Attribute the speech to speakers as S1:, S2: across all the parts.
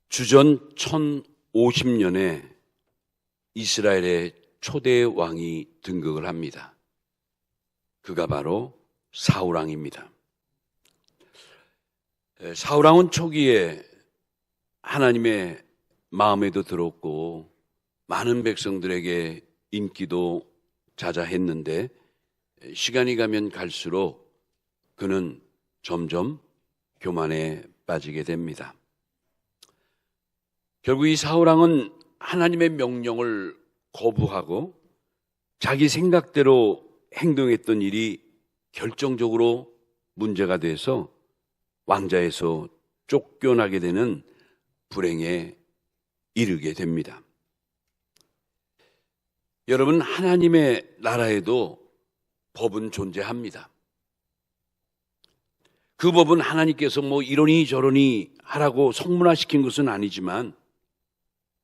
S1: 주전 1050년에 이스라엘의 초대 왕이 등극을 합니다. 그가 바로 사울왕입니다. 사울왕은 초기에 하나님의 마음에도 들었고 많은 백성들에게 인기도 자자했는데 시간이 가면 갈수록 그는 점점 교만에 빠지게 됩니다. 결국 이 사울왕은 하나님의 명령을 거부하고 자기 생각대로 행동했던 일이 결정적으로 문제가 돼서 왕자에서 쫓겨나게 되는 불행에 이르게 됩니다. 여러분, 하나님의 나라에도 법은 존재합니다. 그 법은 하나님께서 이러니 저러니 하라고 성문화시킨 것은 아니지만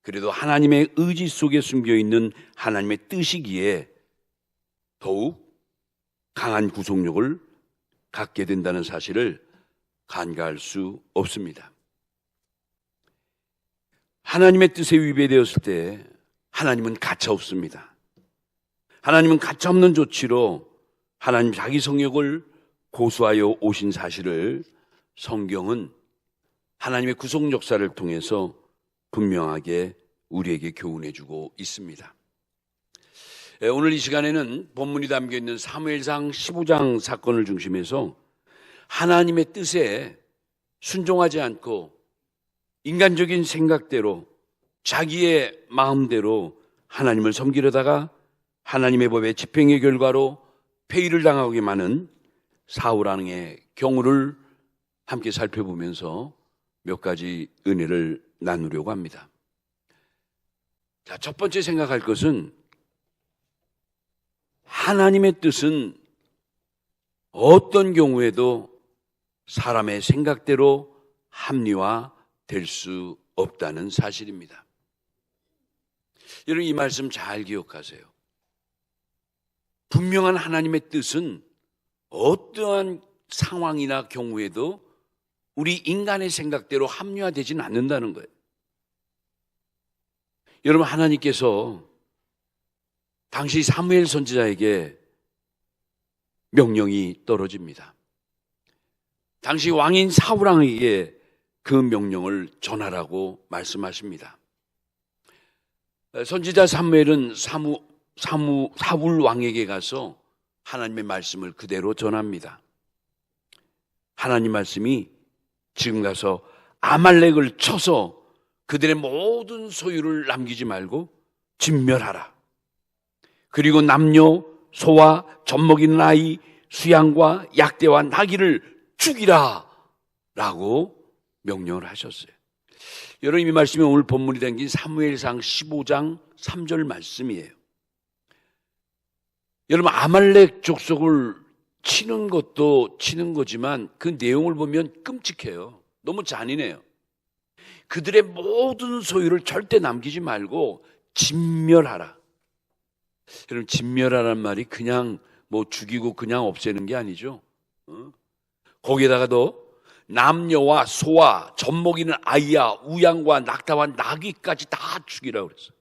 S1: 그래도 하나님의 의지 속에 숨겨있는 하나님의 뜻이기에 더욱 강한 구속력을 갖게 된다는 사실을 간과할 수 없습니다. 하나님의 뜻에 위배되었을 때 하나님은 가차없습니다. 하나님은 가차없는 조치로 하나님 자기 성역을 고수하여 오신 사실을 성경은 하나님의 구속 역사를 통해서 분명하게 우리에게 교훈해주고 있습니다. 오늘 이 시간에는 본문이 담겨있는 사무엘상 15장 사건을 중심해서 하나님의 뜻에 순종하지 않고 인간적인 생각대로 자기의 마음대로 하나님을 섬기려다가 하나님의 법의 집행의 결과로 폐위를 당하게 많은 사울왕의 경우를 함께 살펴보면서 몇 가지 은혜를 나누려고 합니다. 자, 첫 번째 생각할 것은 하나님의 뜻은 어떤 경우에도 사람의 생각대로 합리화될 수 없다는 사실입니다. 여러분, 이 말씀 잘 기억하세요. 분명한 하나님의 뜻은 어떠한 상황이나 경우에도 우리 인간의 생각대로 합리화되지는 않는다는 거예요. 여러분, 하나님께서 당시 사무엘 선지자에게 명령이 떨어집니다. 당시 왕인 사울왕에게 그 명령을 전하라고 말씀하십니다. 선지자 사무엘은 사울 왕에게 가서 하나님의 말씀을 그대로 전합니다. 하나님 말씀이 지금 가서 아말렉을 쳐서 그들의 모든 소유를 남기지 말고 진멸하라. 그리고 남녀, 소와 젖먹이는 아이, 수양과 약대와 나귀를 죽이라 라고 명령을 하셨어요. 여러분, 이 말씀이 오늘 본문이 담긴 사무엘상 15장 3절 말씀이에요. 여러분, 아말렉 족속을 치는 것도 치는 거지만 그 내용을 보면 끔찍해요. 너무 잔인해요. 그들의 모든 소유를 절대 남기지 말고 진멸하라. 여러분, 진멸하라는 말이 그냥 죽이고 그냥 없애는 게 아니죠. 거기에다가도 남녀와 소와 젖먹이는 아이야 우양과 낙타와 나귀까지 다 죽이라고 그랬어요.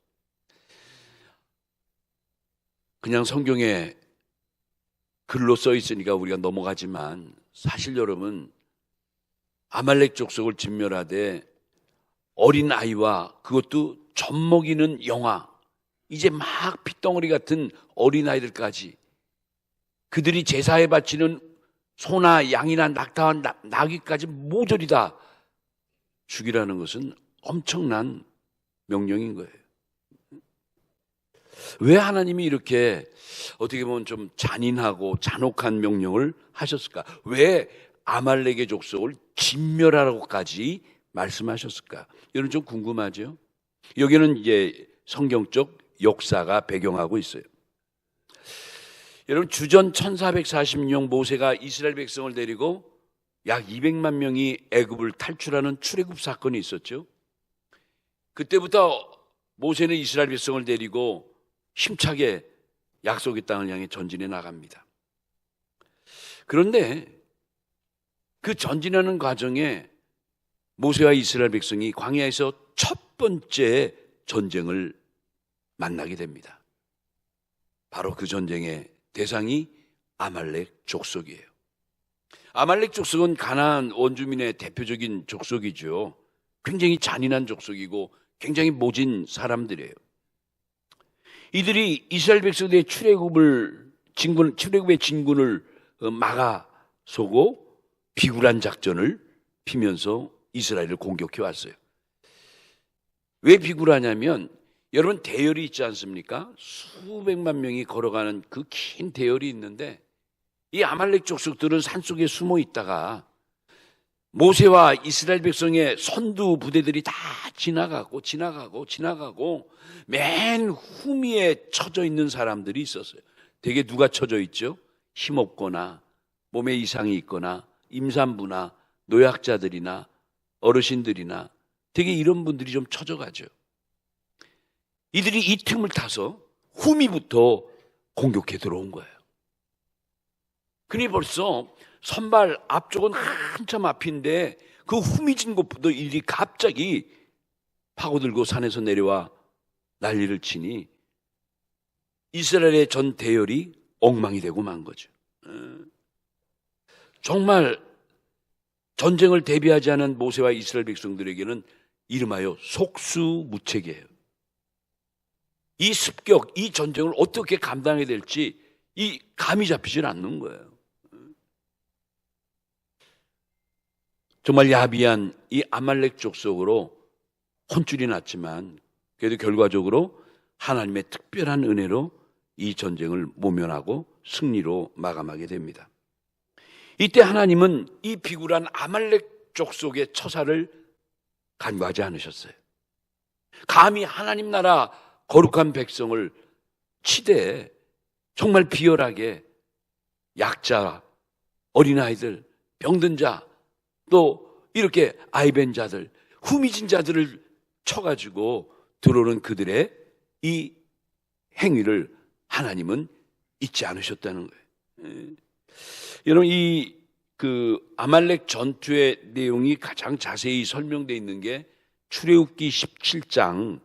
S1: 그냥 성경에 글로 써 있으니까 우리가 넘어가지만 사실 여러분, 아말렉 족속을 진멸하되 어린 아이와 그것도 젖먹이는 영아, 이제 막 핏덩어리 같은 어린 아이들까지 그들이 제사에 바치는 소나 양이나 낙타와 나귀까지 모조리 다 죽이라는 것은 엄청난 명령인 거예요. 왜 하나님이 이렇게 어떻게 보면 좀 잔인하고 잔혹한 명령을 하셨을까? 왜 아말렉의 족속을 진멸하라고까지 말씀하셨을까? 여러분, 좀 궁금하죠? 여기는 이제 성경적 역사가 배경하고 있어요. 여러분, 주전 1440년 모세가 이스라엘 백성을 데리고 약 200만 명이 애굽을 탈출하는 출애굽 사건이 있었죠. 그때부터 모세는 이스라엘 백성을 데리고 힘차게 약속의 땅을 향해 전진해 나갑니다. 그런데 그 전진하는 과정에 모세와 이스라엘 백성이 광야에서 첫 번째 전쟁을 만나게 됩니다. 바로 그 전쟁의 대상이 아말렉 족속이에요. 아말렉 족속은 가나안 원주민의 대표적인 족속이죠. 굉장히 잔인한 족속이고 굉장히 모진 사람들이에요. 이들이 이스라엘 백성들의 출애굽의 진군을 막아서고 비굴한 작전을 피면서 이스라엘을 공격해 왔어요. 왜 비굴하냐면 여러분 대열이 있지 않습니까? 수백만 명이 걸어가는 그 긴 대열이 있는데 이 아말렉 족속들은 산속에 숨어 있다가 모세와 이스라엘 백성의 선두 부대들이 다 지나가고 맨 후미에 처져 있는 사람들이 있었어요. 대개 누가 처져 있죠? 힘없거나 몸에 이상이 있거나 임산부나 노약자들이나 어르신들이나 되게 이런 분들이 좀 처져가죠. 이들이 이 틈을 타서 후미부터 공격해 들어온 거예요. 그니 벌써 선발 앞쪽은 한참 앞인데 그 후미진 곳부터 이들이 갑자기 파고들고 산에서 내려와 난리를 치니 이스라엘의 전 대열이 엉망이 되고 만 거죠. 정말 전쟁을 대비하지 않은 모세와 이스라엘 백성들에게는 이름하여 속수무책이에요. 이 습격, 이 전쟁을 어떻게 감당해야 될지 이 감이 잡히질 않는 거예요. 정말 야비한 이 아말렉 족속으로 혼쭐이 났지만 그래도 결과적으로 하나님의 특별한 은혜로 이 전쟁을 모면하고 승리로 마감하게 됩니다. 이때 하나님은 이 비굴한 아말렉 족속의 처사를 간과하지 않으셨어요. 감히 하나님 나라 거룩한 백성을 치되 정말 비열하게 약자, 어린아이들, 병든 자, 또 이렇게 아이벤 자들, 후미진 자들을 쳐가지고 들어오는 그들의 이 행위를 하나님은 잊지 않으셨다는 거예요. 여러분 이 아말렉 전투의 내용이 가장 자세히 설명되어 있는 게 출애굽기 17장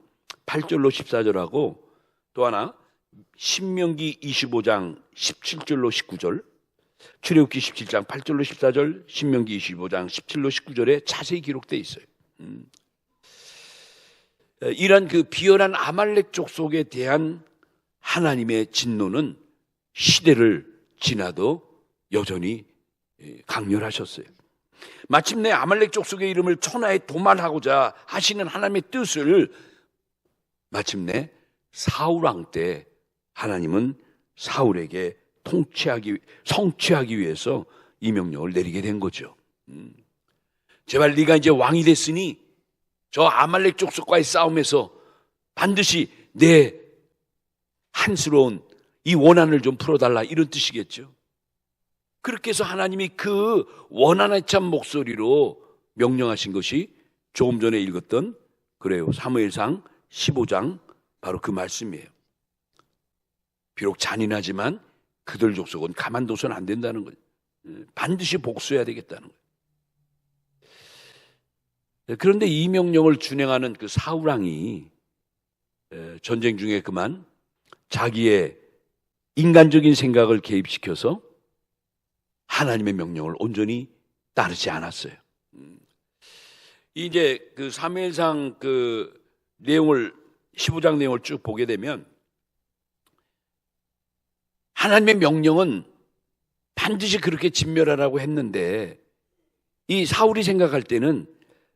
S1: 8절로 14절하고 또 하나 신명기 25장 17절로 19절, 출애굽기 17장 8절로 14절, 신명기 25장 17로 19절에 자세히 기록되어 있어요. 이런 그 비열한 아말렉 족속에 대한 하나님의 진노는 시대를 지나도 여전히 강렬하셨어요. 마침내 아말렉 족속의 이름을 천하에 도말하고자 하시는 하나님의 뜻을 마침내 사울 왕 때 하나님은 사울에게 성취하기 위해서 이 명령을 내리게 된 거죠. 제발 네가 이제 왕이 됐으니 저 아말렉 족속과의 싸움에서 반드시 내 한스러운 이 원한을 좀 풀어달라, 이런 뜻이겠죠. 그렇게 해서 하나님이 그 원한에 찬 목소리로 명령하신 것이 조금 전에 읽었던 그래요 사무엘상 15장 바로 그 말씀이에요. 비록 잔인하지만 그들 족속은 가만둬서는 안 된다는 거예요. 반드시 복수해야 되겠다는 거예요. 그런데 이 명령을 준행하는 그 사울 왕이 전쟁 중에 그만 자기의 인간적인 생각을 개입시켜서 하나님의 명령을 온전히 따르지 않았어요. 이제 그 사무엘상 그 내용을 15장 내용을 쭉 보게 되면 하나님의 명령은 반드시 그렇게 진멸하라고 했는데 이 사울이 생각할 때는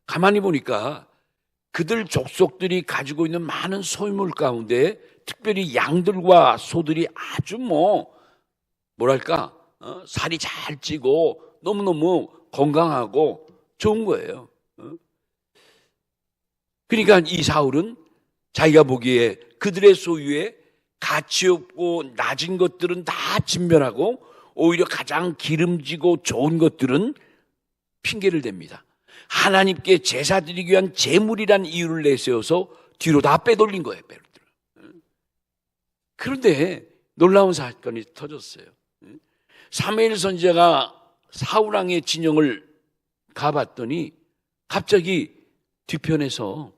S1: 가만히 보니까 그들 족속들이 가지고 있는 많은 소유물 가운데 특별히 양들과 소들이 아주 뭐랄까 살이 잘 찌고 너무너무 건강하고 좋은 거예요. 그러니까 이 사울은 자기가 보기에 그들의 소유에 가치 없고 낮은 것들은 다 진멸하고 오히려 가장 기름지고 좋은 것들은 핑계를 댑니다. 하나님께 제사 드리기 위한 제물이란 이유를 내세워서 뒤로 다 빼돌린 거예요. 그런데 놀라운 사건이 터졌어요. 사무엘 선지자가 사울 왕의 진영을 가봤더니 갑자기 뒤편에서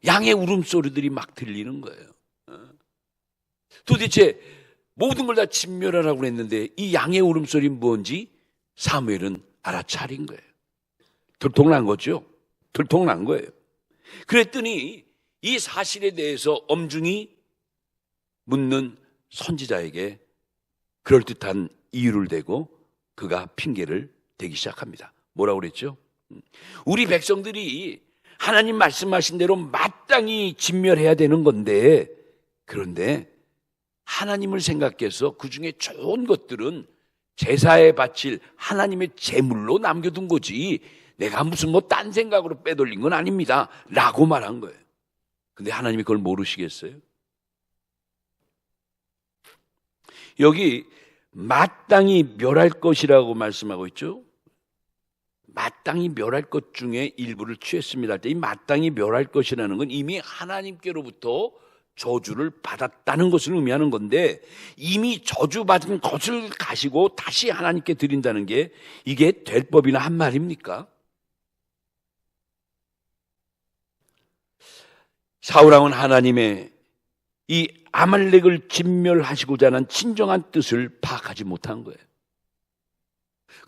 S1: 양의 울음소리들이 막 들리는 거예요. 도대체 모든 걸 다 진멸하라고 그랬는데 이 양의 울음소리는 뭔지 사무엘은 알아차린 거예요. 들통난 거죠. 들통난 거예요. 그랬더니 이 사실에 대해서 엄중히 묻는 선지자에게 그럴듯한 이유를 대고 그가 핑계를 대기 시작합니다. 뭐라고 그랬죠? 우리 백성들이 하나님 말씀하신 대로 마땅히 진멸해야 되는 건데, 그런데 하나님을 생각해서 그 중에 좋은 것들은 제사에 바칠 하나님의 제물로 남겨둔 거지 내가 무슨 뭐 딴 생각으로 빼돌린 건 아닙니다 라고 말한 거예요. 근데 하나님이 그걸 모르시겠어요? 여기 마땅히 멸할 것이라고 말씀하고 있죠. 마땅히 멸할 것 중에 일부를 취했습니다 할 때 이 마땅히 멸할 것이라는 건 이미 하나님께로부터 저주를 받았다는 것을 의미하는 건데, 이미 저주받은 것을 가지고 다시 하나님께 드린다는 게 이게 될 법이나 한 말입니까? 사울왕은 하나님의 이 아말렉을 진멸하시고자 하는 진정한 뜻을 파악하지 못한 거예요.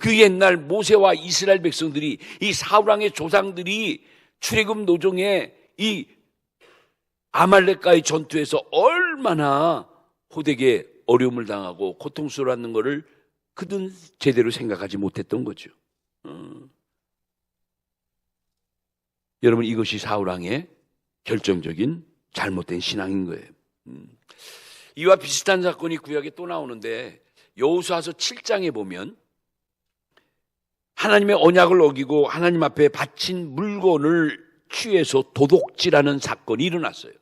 S1: 그 옛날 모세와 이스라엘 백성들이, 이 사울왕의 조상들이 출애굽 노정에 이 아말렉과의 전투에서 얼마나 호되게 어려움을 당하고 고통스러워하는 것을 그들은 제대로 생각하지 못했던 거죠. 여러분, 이것이 사울왕의 결정적인 잘못된 신앙인 거예요. 이와 비슷한 사건이 구약에 또 나오는데, 여호수아서 7장에 보면 하나님의 언약을 어기고 하나님 앞에 바친 물건을 취해서 도둑질하는 사건이 일어났어요.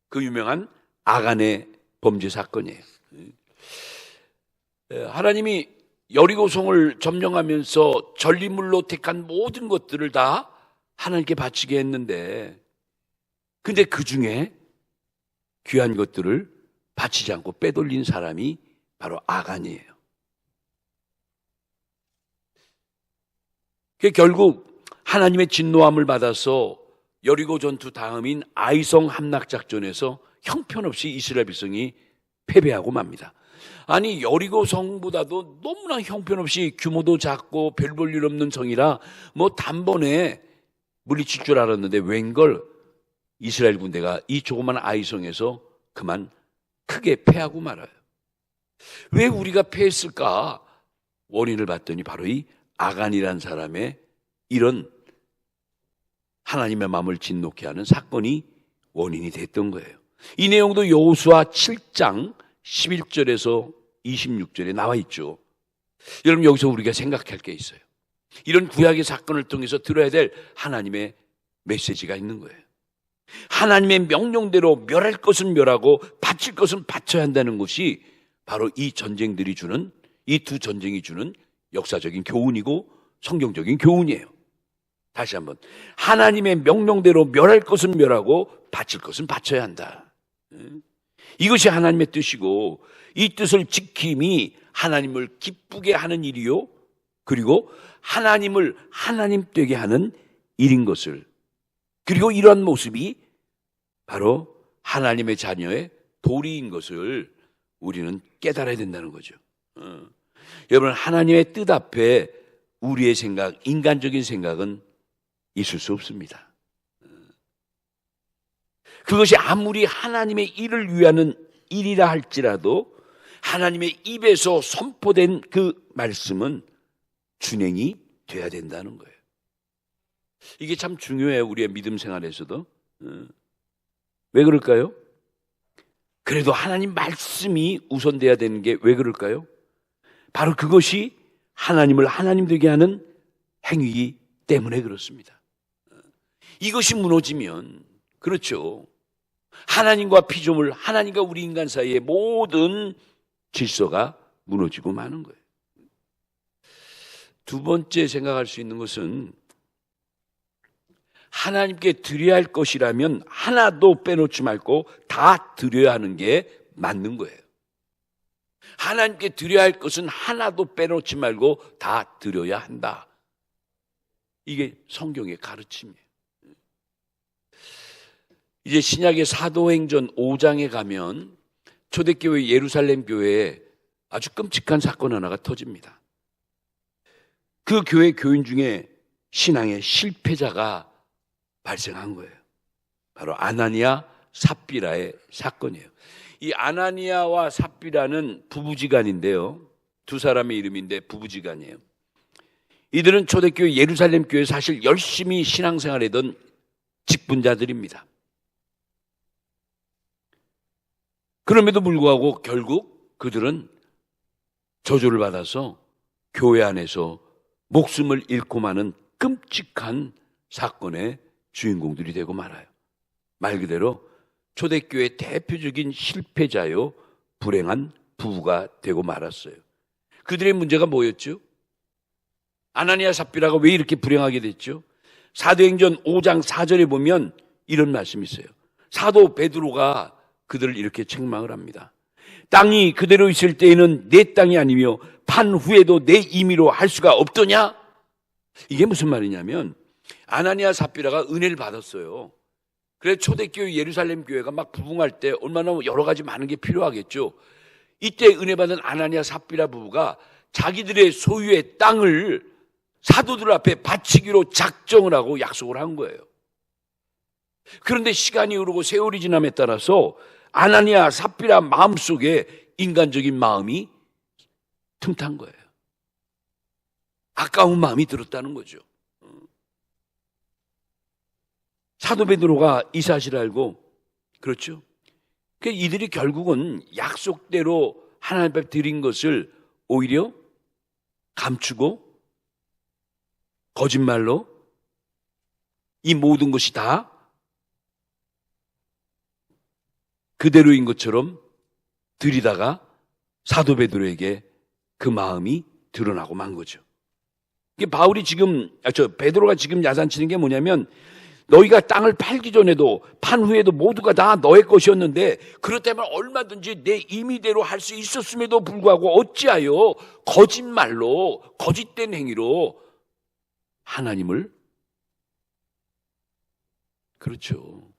S1: 그 유명한 아간의 범죄 사건이에요. 하나님이 여리고성을 점령하면서 전리물로 택한 모든 것들을 다 하나님께 바치게 했는데, 근데 그 중에 귀한 것들을 바치지 않고 빼돌린 사람이 바로 아간이에요. 결국 하나님의 진노함을 받아서 여리고 전투 다음인 아이성 함락작전에서 형편없이 이스라엘 백성이 패배하고 맙니다. 아니, 여리고 성보다도 너무나 형편없이 규모도 작고 별 볼 일 없는 성이라 뭐 단번에 물리칠 줄 알았는데 웬걸 이스라엘 군대가 이 조그만 아이성에서 그만 크게 패하고 말아요. 왜 우리가 패했을까? 원인을 봤더니 바로 이 아간이라는 사람의 이런 하나님의 마음을 진노케 하는 사건이 원인이 됐던 거예요. 이 내용도 여호수아 7장 11절에서 26절에 나와 있죠. 여러분, 여기서 우리가 생각할 게 있어요. 이런 구약의 사건을 통해서 들어야 될 하나님의 메시지가 있는 거예요. 하나님의 명령대로 멸할 것은 멸하고 바칠 것은 바쳐야 한다는 것이 바로 이 전쟁들이 주는, 이 두 전쟁이 주는 역사적인 교훈이고 성경적인 교훈이에요. 다시 한번, 하나님의 명령대로 멸할 것은 멸하고 바칠 것은 바쳐야 한다. 이것이 하나님의 뜻이고, 이 뜻을 지킴이 하나님을 기쁘게 하는 일이요, 그리고 하나님을 하나님 되게 하는 일인 것을, 그리고 이러한 모습이 바로 하나님의 자녀의 도리인 것을 우리는 깨달아야 된다는 거죠. 여러분, 하나님의 뜻 앞에 우리의 생각, 인간적인 생각은 있을 수 없습니다. 그것이 아무리 하나님의 일을 위하는 일이라 할지라도 하나님의 입에서 선포된 그 말씀은 준행이 돼야 된다는 거예요. 이게 참 중요해요, 우리의 믿음 생활에서도. 왜 그럴까요? 그래도 하나님 말씀이 우선돼야 되는 게 왜 그럴까요? 바로 그것이 하나님을 하나님 되게 하는 행위이기 때문에 그렇습니다. 이것이 무너지면, 그렇죠, 하나님과 피조물, 하나님과 우리 인간 사이의 모든 질서가 무너지고 마는 거예요. 두 번째 생각할 수 있는 것은, 하나님께 드려야 할 것이라면 하나도 빼놓지 말고 다 드려야 하는 게 맞는 거예요. 하나님께 드려야 할 것은 하나도 빼놓지 말고 다 드려야 한다. 이게 성경의 가르침이에요. 이제 신약의 사도행전 5장에 가면 초대교회 예루살렘 교회에 아주 끔찍한 사건 하나가 터집니다. 그 교회 교인 중에 신앙의 실패자가 발생한 거예요. 바로 아나니아 삽비라의 사건이에요. 이 아나니아와 삽비라는 부부지간인데요. 두 사람의 이름인데 부부지간이에요. 이들은 초대교회 예루살렘 교회 사실 열심히 신앙생활하던 직분자들입니다. 그럼에도 불구하고 결국 그들은 저주를 받아서 교회 안에서 목숨을 잃고 마는 끔찍한 사건의 주인공들이 되고 말아요. 말 그대로 초대교회 대표적인 실패자요 불행한 부부가 되고 말았어요. 그들의 문제가 뭐였죠? 아나니아 삽비라가 왜 이렇게 불행하게 됐죠? 사도행전 5장 4절에 보면 이런 말씀이 있어요. 사도 베드로가 그들을 이렇게 책망을 합니다. 땅이 그대로 있을 때에는 내 땅이 아니며 판 후에도 내 임의로 할 수가 없더냐? 이게 무슨 말이냐면 아나니아 삽비라가 은혜를 받았어요. 그래서 초대교회 예루살렘 교회가 막 부흥할 때 얼마나 여러 가지 많은 게 필요하겠죠. 이때 은혜 받은 아나니아 삽비라 부부가 자기들의 소유의 땅을 사도들 앞에 바치기로 작정을 하고 약속을 한 거예요. 그런데 시간이 흐르고 세월이 지남에 따라서 아나니아 삽비라 마음속에 인간적인 마음이 틈탄 거예요. 아까운 마음이 들었다는 거죠. 사도 베드로가 이 사실을 알고, 그렇죠? 이들이 결국은 약속대로 하나님 앞에 드린 것을 오히려 감추고 거짓말로 이 모든 것이 다 그대로인 것처럼 들이다가 사도 베드로에게 그 마음이 드러나고 만 거죠. 이게 베드로가 지금 야단치는 게 뭐냐면 너희가 땅을 팔기 전에도 판 후에도 모두가 다 너의 것이었는데 그렇다면 얼마든지 내 임의대로 할 수 있었음에도 불구하고 어찌하여 거짓말로 거짓된 행위로 하나님을 그렇죠.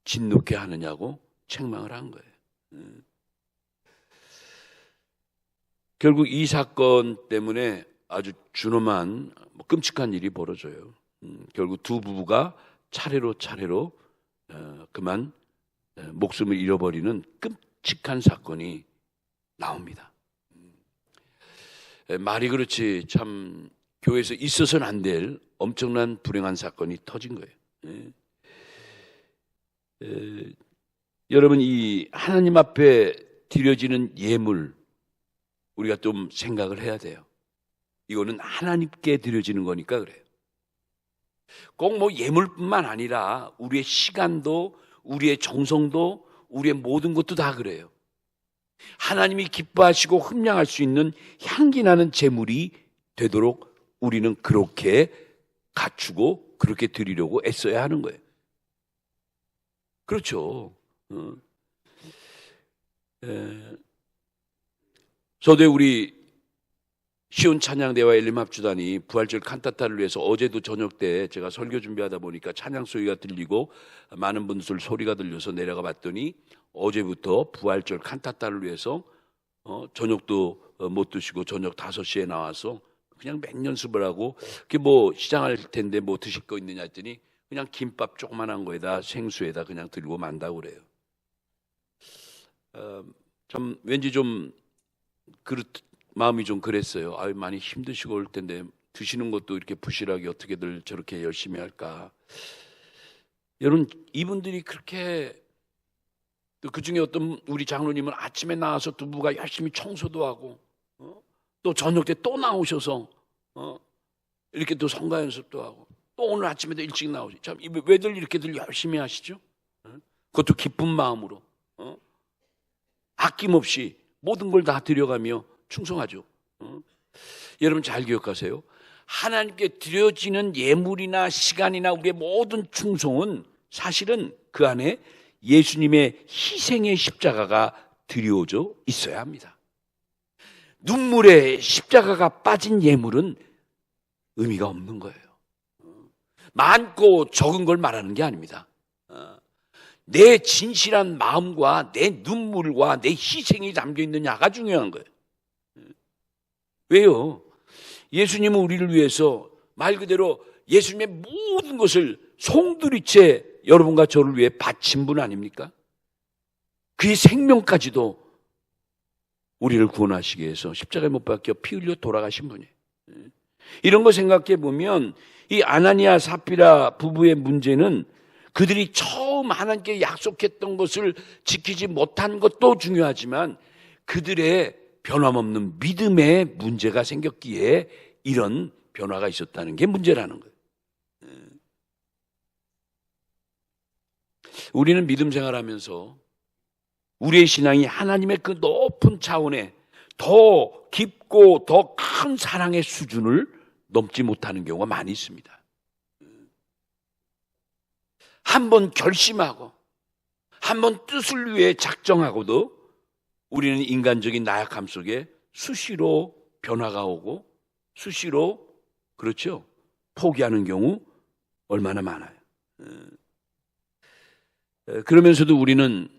S1: 진노케 하느냐고 책망을 한 거예요. 결국 이 사건 때문에 아주 준엄한 끔찍한 일이 벌어져요. 결국 두 부부가 차례로 그만 목숨을 잃어버리는 끔찍한 사건이 나옵니다. 말이 그렇지 참 교회에서 있어서는 안 될 엄청난 불행한 사건이 터진 거예요. 여러분, 이 하나님 앞에 드려지는 예물 우리가 좀 생각을 해야 돼요. 이거는 하나님께 드려지는 거니까 그래요. 꼭 뭐 예물뿐만 아니라 우리의 시간도 우리의 정성도 우리의 모든 것도 다 그래요. 하나님이 기뻐하시고 흠량할 수 있는 향기나는 제물이 되도록 우리는 그렇게 갖추고 그렇게 드리려고 애써야 하는 거예요. 그렇죠. 저도 우리 시온 찬양대와 엘림합주단이 부활절 칸타타를 위해서 어제도 저녁 때 제가 설교 준비하다 보니까 찬양 소리가 들리고 많은 분들 소리가 들려서 내려가 봤더니 어제부터 부활절 칸타타를 위해서 저녁도 못 드시고 저녁 5시에 나와서 그냥 맹 연습을 하고 그게 뭐 시장할 텐데 뭐 드실 거 있느냐 했더니 그냥 김밥 조그만한 거에다 생수에다 그냥 들고 만다고 그래요. 참 왠지 좀 마음이 좀 그랬어요. 아유, 많이 힘드시고 올 텐데 드시는 것도 이렇게 부실하게 어떻게들 저렇게 열심히 할까. 여러분, 이분들이 그렇게 또 그중에 어떤 우리 장로님은 아침에 나와서 두 부가 열심히 청소도 하고 또 저녁 때 또 나오셔서 이렇게 또 성가 연습도 하고 또 오늘 아침에도 일찍 나오시. 참 왜들 이렇게들 열심히 하시죠? 그것도 기쁜 마음으로 아낌없이 모든 걸 다 드려가며 충성하죠. 여러분 잘 기억하세요. 하나님께 드려지는 예물이나 시간이나 우리의 모든 충성은 사실은 그 안에 예수님의 희생의 십자가가 드려져 있어야 합니다. 눈물에 십자가가 빠진 예물은 의미가 없는 거예요. 많고 적은 걸 말하는 게 아닙니다. 내 진실한 마음과 내 눈물과 내 희생이 담겨있느냐가 중요한 거예요. 왜요? 예수님은 우리를 위해서 말 그대로 예수님의 모든 것을 송두리째 여러분과 저를 위해 바친 분 아닙니까? 그의 생명까지도 우리를 구원하시기 위해서 십자가에 못 박혀 피 흘려 돌아가신 분이에요. 이런 거 생각해 보면 이 아나니아 삽비라 부부의 문제는 그들이 처음 하나님께 약속했던 것을 지키지 못한 것도 중요하지만 그들의 변함없는 믿음의 문제가 생겼기에 이런 변화가 있었다는 게 문제라는 거예요. 우리는 믿음 생활하면서 우리의 신앙이 하나님의 그 높은 차원에 더 깊고 더 큰 사랑의 수준을 넘지 못하는 경우가 많이 있습니다. 한번 결심하고 한번 뜻을 위해 작정하고도 우리는 인간적인 나약함 속에 수시로 변화가 오고 수시로 그렇죠 포기하는 경우 얼마나 많아요. 그러면서도 우리는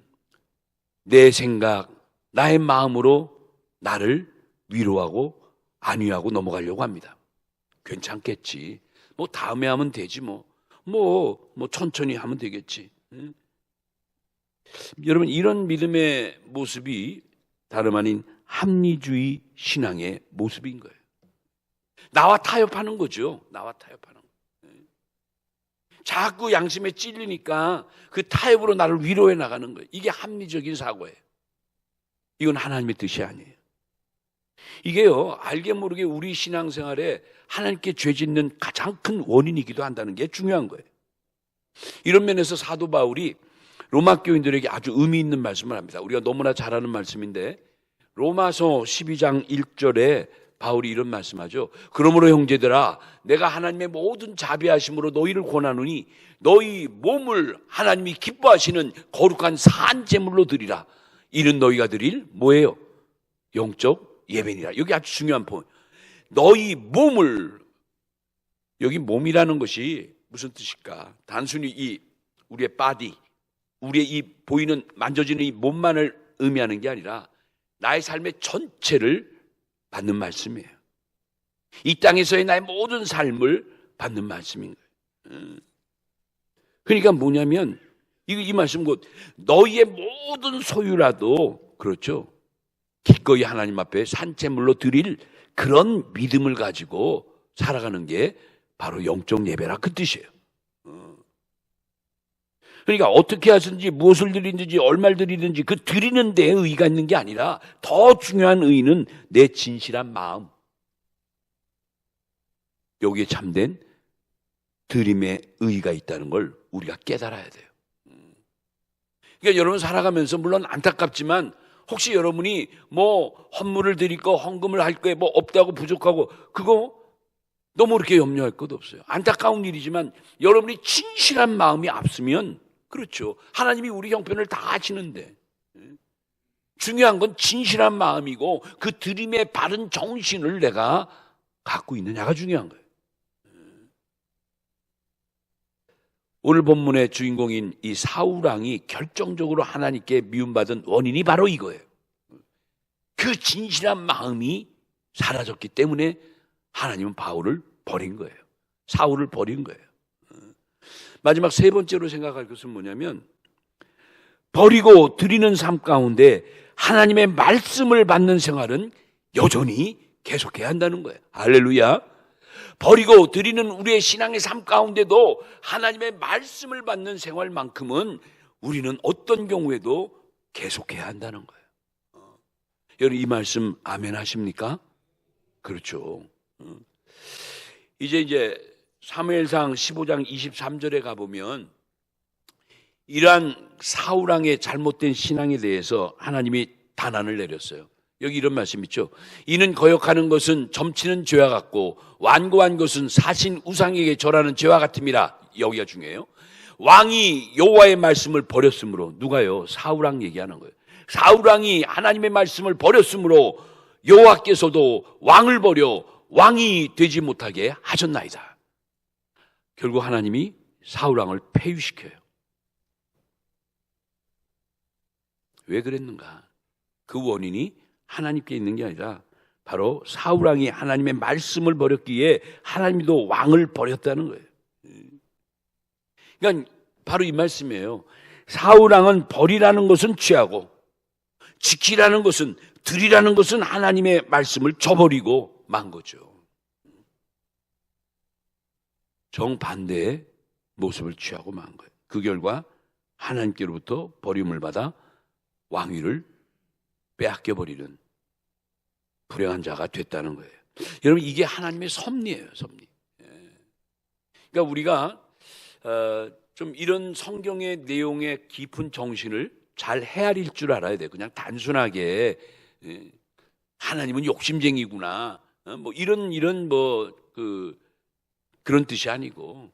S1: 내 생각, 나의 마음으로 나를 위로하고 안위하고 넘어가려고 합니다. 괜찮겠지. 뭐 다음에 하면 되지 뭐 천천히 하면 되겠지. 여러분 이런 믿음의 모습이 다름 아닌 합리주의 신앙의 모습인 거예요. 나와 타협하는 거죠. 나와 타협하는 거. 자꾸 양심에 찔리니까 그 타협으로 나를 위로해 나가는 거예요. 이게 합리적인 사고예요. 이건 하나님의 뜻이 아니에요. 이게요, 알게 모르게 우리 신앙생활에 하나님께 죄 짓는 가장 큰 원인이기도 한다는 게 중요한 거예요. 이런 면에서 사도 바울이 로마 교인들에게 아주 의미 있는 말씀을 합니다. 우리가 너무나 잘 아는 말씀인데 로마서 12장 1절에 바울이 이런 말씀하죠. 그러므로 형제들아 내가 하나님의 모든 자비하심으로 너희를 권하노니 너희 몸을 하나님이 기뻐하시는 거룩한 산 제물로 드리라. 이는 너희가 드릴 뭐예요? 영적 예배니라. 여기 아주 중요한 포인트. 너희 몸을, 여기 몸이라는 것이 무슨 뜻일까? 단순히 이 우리의 바디, 우리의 이 보이는 만져지는 이 몸만을 의미하는 게 아니라 나의 삶의 전체를 받는 말씀이에요. 이 땅에서의 나의 모든 삶을 받는 말씀인 거예요. 그러니까 뭐냐면 이 말씀 곧 너희의 모든 소유라도 그렇죠. 기꺼이 하나님 앞에 산채물로 드릴 그런 믿음을 가지고 살아가는 게 바로 영적 예배라 그 뜻이에요. 그러니까 어떻게 하든지 무엇을 드리든지 얼마를 드리든지 그 드리는 데에 의의가 있는 게 아니라 더 중요한 의의는 내 진실한 마음. 여기에 참된 드림의 의의가 있다는 걸 우리가 깨달아야 돼요. 그러니까 여러분 살아가면서 물론 안타깝지만 혹시 여러분이 뭐 헌물을 드릴 거 헌금을 할 거에 뭐 없다고 부족하고 그거 너무 그렇게 염려할 것도 없어요. 안타까운 일이지만 여러분이 진실한 마음이 앞서면 그렇죠. 하나님이 우리 형편을 다 아시는데 중요한 건 진실한 마음이고 그 드림의 바른 정신을 내가 갖고 있느냐가 중요한 거예요. 오늘 본문의 주인공인 이 사울왕이 결정적으로 하나님께 미움받은 원인이 바로 이거예요. 그 진실한 마음이 사라졌기 때문에 하나님은 바울을 버린 거예요. 사울을 버린 거예요. 마지막 세 번째로 생각할 것은 뭐냐면 버리고 드리는 삶 가운데 하나님의 말씀을 받는 생활은 여전히 계속해야 한다는 거예요. 할렐루야. 버리고 드리는 우리의 신앙의 삶 가운데도 하나님의 말씀을 받는 생활만큼은 우리는 어떤 경우에도 계속해야 한다는 거예요. 여러분 이 말씀 아멘 하십니까? 그렇죠. 이제 사무엘상 15장 23절에 가보면 이러한 사울왕의 잘못된 신앙에 대해서 하나님이 단안을 내렸어요. 여기 이런 말씀 있죠. 이는 거역하는 것은 점치는 죄와 같고 완고한 것은 사신 우상에게 절하는 죄와 같음이라. 여기가 중요해요. 왕이 여호와의 말씀을 버렸으므로. 누가요? 사울왕 얘기하는 거예요. 사울왕이 하나님의 말씀을 버렸으므로 여호와께서도 왕을 버려 왕이 되지 못하게 하셨나이다. 결국 하나님이 사울왕을 폐위시켜요. 왜 그랬는가? 그 원인이 하나님께 있는 게 아니라 바로 사울왕이 하나님의 말씀을 버렸기에 하나님도 왕을 버렸다는 거예요. 그러니까 바로 이 말씀이에요. 사울왕은 버리라는 것은 취하고 지키라는 것은, 드리라는 것은 하나님의 말씀을 저버리고 만 거죠. 정반대의 모습을 취하고 만 거예요. 그 결과 하나님께로부터 버림을 받아 왕위를 빼앗겨버리는 불행한 자가 됐다는 거예요. 여러분, 이게 하나님의 섭리예요, 섭리. 그러니까 우리가 좀 이런 성경의 내용의 깊은 정신을 잘 헤아릴 줄 알아야 돼요. 그냥 단순하게 하나님은 욕심쟁이구나, 뭐 이런 그런 뜻이 아니고,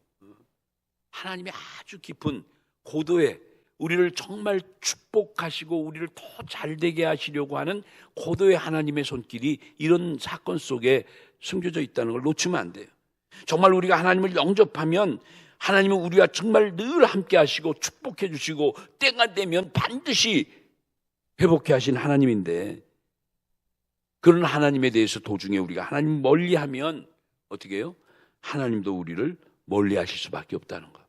S1: 하나님의 아주 깊은 고도의, 우리를 정말 축복하시고 우리를 더 잘되게 하시려고 하는 고도의 하나님의 손길이 이런 사건 속에 숨겨져 있다는 걸 놓치면 안 돼요. 정말 우리가 하나님을 영접하면 하나님은 우리와 정말 늘 함께 하시고 축복해 주시고 때가 되면 반드시 회복해 하신 하나님인데, 그런 하나님에 대해서 도중에 우리가 하나님 멀리하면 어떻게 해요? 하나님도 우리를 멀리하실 수밖에 없다는 거.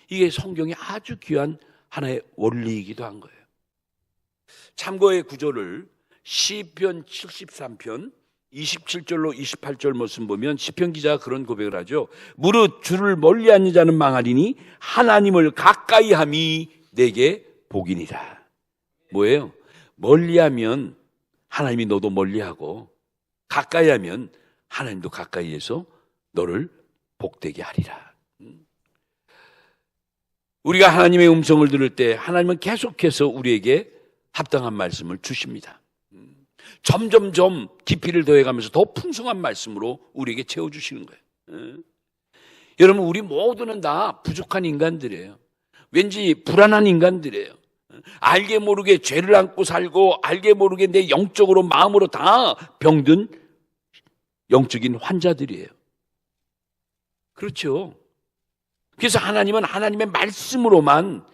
S1: 이게 성경의 아주 귀한 하나의 원리이기도 한 거예요. 참고의 구절을 시편 73편 27절로 28절 말씀 보면 시편 기자가 그런 고백을 하죠. 무릇 주를 멀리하는 자는 망하리니 하나님을 가까이함이 내게 복이니라. 뭐예요? 멀리하면 하나님이 너도 멀리하고, 가까이하면 하나님도 가까이해서 너를 복되게 하리라. 우리가 하나님의 음성을 들을 때 하나님은 계속해서 우리에게 합당한 말씀을 주십니다. 점점점 깊이를 더해가면서 더 풍성한 말씀으로 우리에게 채워주시는 거예요. 여러분, 우리 모두는 다 부족한 인간들이에요. 왠지 불안한 인간들이에요. 알게 모르게 죄를 안고 살고 알게 모르게 내 영적으로 마음으로 다 병든 영적인 환자들이에요. 그렇죠. 그래서 하나님은 하나님의 말씀으로만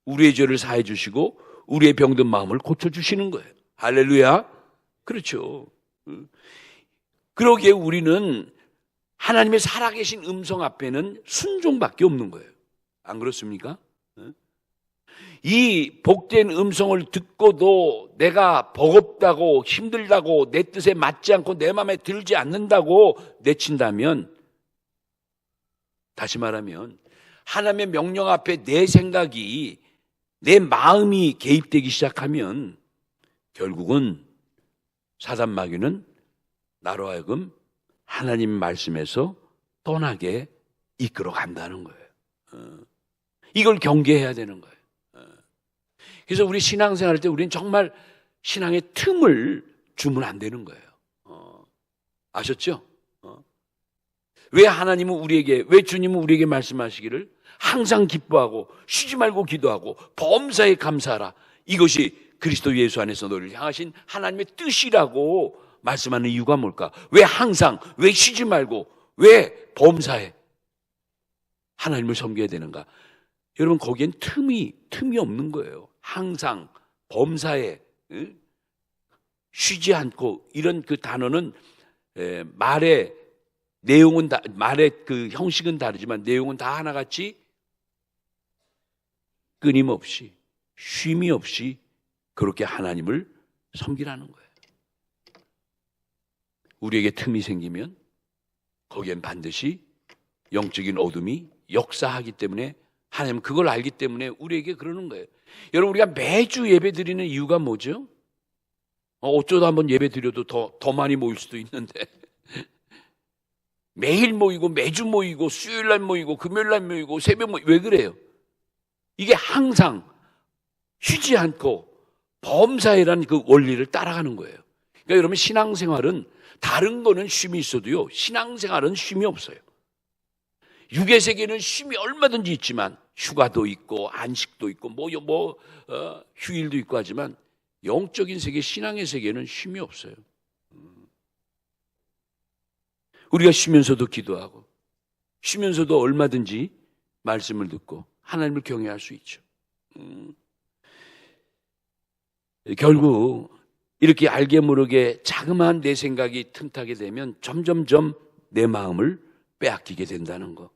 S1: 우리의 죄를 사해 주시고 우리의 병든 마음을 고쳐주시는 거예요. 할렐루야. 그렇죠. 그러기에 우리는 하나님의 살아계신 음성 앞에는 순종밖에 없는 거예요. 안 그렇습니까? 이 복된 음성을 듣고도 내가 버겁다고, 힘들다고, 내 뜻에 맞지 않고 내 마음에 들지 않는다고 내친다면, 다시 말하면 하나님의 명령 앞에 내 생각이, 내 마음이 개입되기 시작하면 결국은 사단 마귀는 나로 하여금 하나님 말씀에서 떠나게 이끌어 간다는 거예요. 이걸 경계해야 되는 거예요. 그래서 우리 신앙생활 할 때 우리는 정말 신앙의 틈을 주면 안 되는 거예요. 아셨죠? 왜 하나님은 우리에게, 왜 주님은 우리에게 말씀하시기를 항상 기뻐하고 쉬지 말고 기도하고 범사에 감사하라, 이것이 그리스도 예수 안에서 너를 향하신 하나님의 뜻이라고 말씀하는 이유가 뭘까? 왜 항상, 왜 쉬지 말고, 왜 범사에 하나님을 섬겨야 되는가? 여러분, 거기엔 틈이 없는 거예요. 항상, 범사에, 쉬지 않고, 이런 그 단어는 말의 내용은 말의 그 형식은 다르지만 내용은 다 하나같이 끊임없이, 쉼이 없이 그렇게 하나님을 섬기라는 거예요. 우리에게 틈이 생기면 거기엔 반드시 영적인 어둠이 역사하기 때문에, 하나님은 그걸 알기 때문에 우리에게 그러는 거예요. 여러분, 우리가 매주 예배 드리는 이유가 뭐죠? 어쩌다 한번 예배 드려도 더 많이 모일 수도 있는데 매일 모이고 매주 모이고 수요일날 모이고 금요일날 모이고 새벽 모이고, 왜 그래요? 이게 항상 쉬지 않고 범사에라는 그 원리를 따라가는 거예요. 그러니까 여러분, 신앙생활은 다른 거는 쉼이 있어도요, 신앙생활은 쉼이 없어요. 육의 세계는 쉼이 얼마든지 있지만, 휴가도 있고 안식도 있고 휴일도 있고 하지만 영적인 세계, 신앙의 세계는 쉼이 없어요. 우리가 쉬면서도 기도하고 쉬면서도 얼마든지 말씀을 듣고 하나님을 경외할 수 있죠. 결국 이렇게 알게 모르게 자그마한 내 생각이 틈타게 되면 점점점 내 마음을 빼앗기게 된다는 거.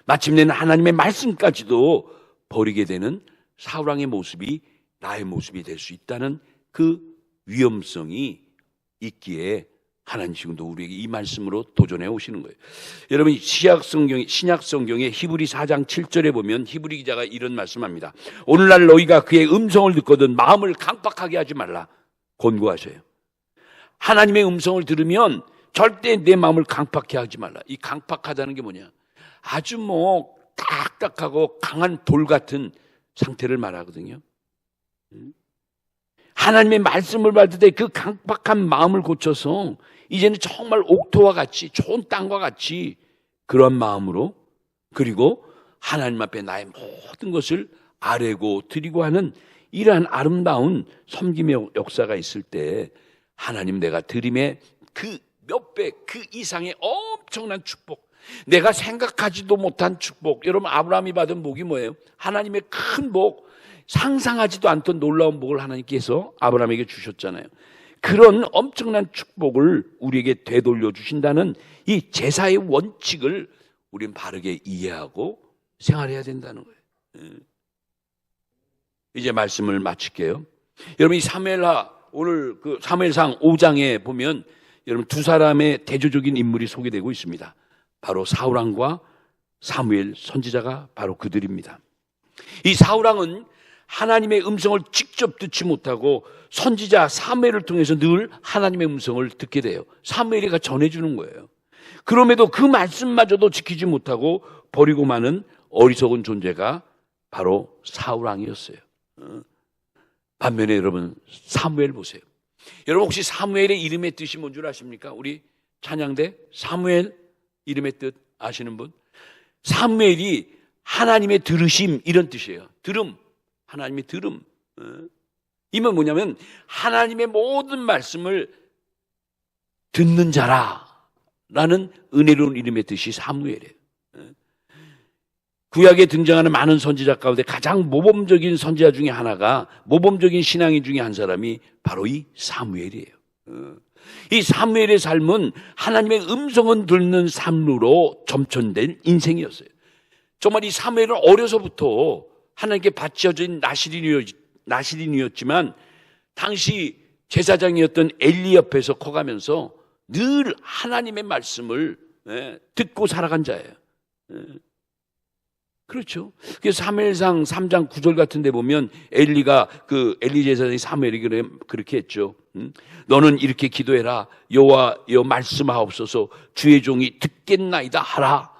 S1: 마침내는 하나님의 말씀까지도 버리게 되는 사울왕의 모습이 나의 모습이 될 수 있다는 그 위험성이 있기에 하나님 지금도 우리에게 이 말씀으로 도전해 오시는 거예요. 여러분 신약 성경의 히브리 4장 7절에 보면 히브리 기자가 이런 말씀합니다. 오늘날 너희가 그의 음성을 듣거든 마음을 강팍하게 하지 말라 권고하셔요. 하나님의 음성을 들으면 절대 내 마음을 강팍하게 하지 말라. 이 강팍하다는 게 뭐냐? 아주 딱딱하고 강한 돌 같은 상태를 말하거든요. 하나님의 말씀을 받을 때 그 강팍한 마음을 고쳐서 이제는 정말 옥토와 같이 좋은 땅과 같이 그런 마음으로 그리고 하나님 앞에 나의 모든 것을 아뢰고 드리고 하는 이러한 아름다운 섬김의 역사가 있을 때 하나님 내가 드림의 그 몇 배, 그 이상의 엄청난 축복, 내가 생각하지도 못한 축복. 여러분 아브라함이 받은 복이 뭐예요? 하나님의 큰 복, 상상하지도 않던 놀라운 복을 하나님께서 아브라함에게 주셨잖아요. 그런 엄청난 축복을 우리에게 되돌려 주신다는 이 제사의 원칙을 우리는 바르게 이해하고 생활해야 된다는 거예요. 이제 말씀을 마칠게요. 여러분 이 오늘 그 사무엘상 5장에 보면 여러분 두 사람의 대조적인 인물이 소개되고 있습니다. 바로 사울왕과 사무엘 선지자가 바로 그들입니다. 이 사울왕은 하나님의 음성을 직접 듣지 못하고 선지자 사무엘을 통해서 늘 하나님의 음성을 듣게 돼요. 사무엘이가 전해주는 거예요. 그럼에도 그 말씀마저도 지키지 못하고 버리고 마는 어리석은 존재가 바로 사울왕이었어요. 반면에 여러분 사무엘 보세요. 여러분 혹시 사무엘의 이름의 뜻이 뭔 줄 아십니까? 우리 찬양대 사무엘 이름의 뜻 아시는 분? 사무엘이 하나님의 들으심 이런 뜻이에요. 들음, 하나님의 들음. 이면 뭐냐면 하나님의 모든 말씀을 듣는 자라라는 은혜로운 이름의 뜻이 사무엘이에요. 구약에 등장하는 많은 선지자 가운데 가장 모범적인 선지자 중에 하나가 모범적인 신앙인 중에 한 사람이 바로 이 사무엘이에요. 이 사무엘의 삶은 하나님의 음성은 듣는 삶으로 점천된 인생이었어요. 정말 이 사무엘은 어려서부터 하나님께 바쳐진 나시린이었지만 당시 제사장이었던 엘리 옆에서 커가면서 늘 하나님의 말씀을 듣고 살아간 자예요. 그렇죠. 그래서 사무엘상 3장 9절 같은 데 보면 엘리 제사장이 사무엘에게 그렇게 했죠. 너는 이렇게 기도해라. 여호와여 말씀하옵소서 주의 종이 듣겠나이다 하라.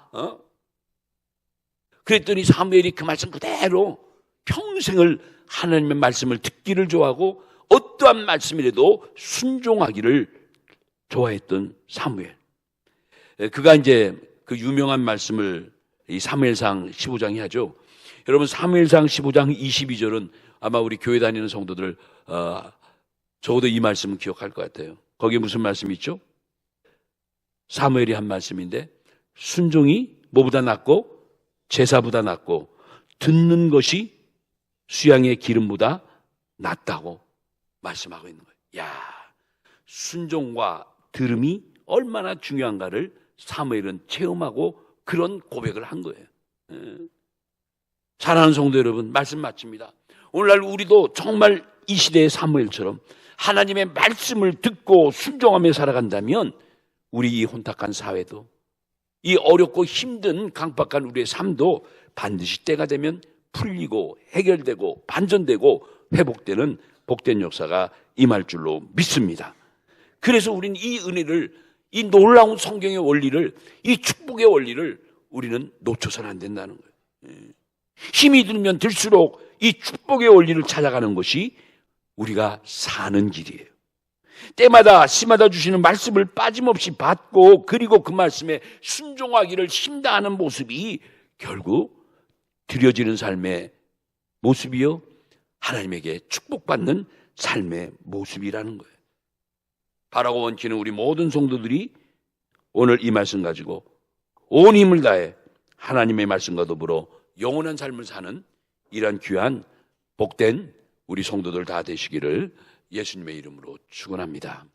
S1: 그랬더니 사무엘이 그 말씀 그대로 평생을 하나님의 말씀을 듣기를 좋아하고 어떠한 말씀이라도 순종하기를 좋아했던 사무엘. 그가 이제 그 유명한 말씀을 이 사무엘상 15장이 하죠. 여러분 사무엘상 15장 22절은 아마 우리 교회 다니는 성도들 적어도 이 말씀은 기억할 것 같아요. 거기에 무슨 말씀이 있죠? 사무엘이 한 말씀인데 순종이 뭐보다 낫고 제사보다 낫고 듣는 것이 수양의 기름보다 낫다고 말씀하고 있는 거예요. 야, 순종과 들음이 얼마나 중요한가를 사무엘은 체험하고 그런 고백을 한 거예요. 사랑하는 성도 여러분, 말씀 마칩니다. 오늘날 우리도 정말 이 시대의 사무엘처럼 하나님의 말씀을 듣고 순종하며 살아간다면 우리 이 혼탁한 사회도 이 어렵고 힘든 강박한 우리의 삶도 반드시 때가 되면 풀리고 해결되고 반전되고 회복되는 복된 역사가 임할 줄로 믿습니다. 그래서 우리는 이 은혜를, 이 놀라운 성경의 원리를, 이 축복의 원리를 우리는 놓쳐서는 안 된다는 거예요. 힘이 들면 들수록 이 축복의 원리를 찾아가는 것이 우리가 사는 길이에요. 때마다 시마다 주시는 말씀을 빠짐없이 받고 그리고 그 말씀에 순종하기를 힘다하는 모습이 결국 드려지는 삶의 모습이요, 하나님에게 축복받는 삶의 모습이라는 거예요. 바라고 원치는 우리 모든 성도들이 오늘 이 말씀 가지고 온 힘을 다해 하나님의 말씀과 더불어 영원한 삶을 사는 이러한 귀한 복된 우리 성도들 다 되시기를 예수님의 이름으로 축원합니다.